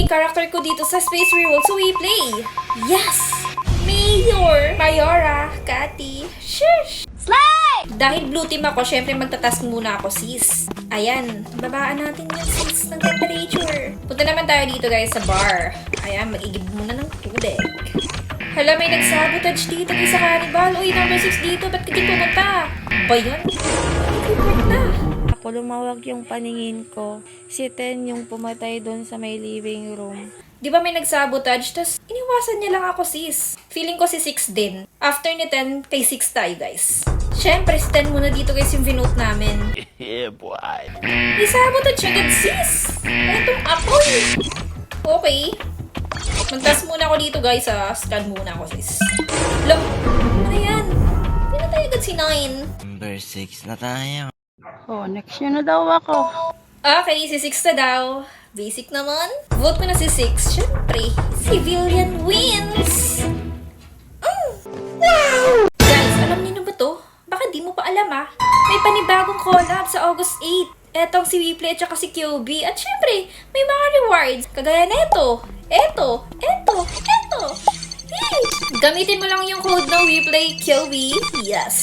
magiging character ko dito sa Space Revolt sa WePlay. Yes! Mayor! Mayora! Cathy! Shush! Slay! Dahil blue team ako, syempre magtatask muna ako, sis. Ayan, babaan natin yung sis ng temperature. Punta naman tayo dito guys sa bar. Ayan, mag-igib muna ng tubig. Hala, may nagsabotage dito kay sa cannibal. Uy, number 6 dito, ba't hindi pumunta? Ba yun? Report na. Ako lumawag yung paningin ko. Si Ten yung pumatay doon sa may living room. Di ba may nagsabotage? Tapos, iniwasan niya lang ako, sis. Feeling ko si 6 din. After ni 10, kay 6 tayo, guys. Syempre, si 10 muna dito, guys, yung vinote namin. Yeah, boy. May sabotage agad, sis. Etong apoy. Okay. Magtas muna ako dito, guys, ha. Scan muna ako, sis. Look, ano yan? Pinatay agad si 9. Number 6 na tayo. Oh, next yun na daw ako. Okay, si 6 na daw. Basic naman. Vote ko na si 6. Syempre, civilian wins! Wow! Guys, alam niyo na ba to? Baka di mo pa alam May panibagong collab sa August 8. Etong si WePlay at saka si QB. At syempre, may mga rewards. Kagaya na ito. Eto. Yay! Gamitin mo lang yung code ng WePlay QB. Yes!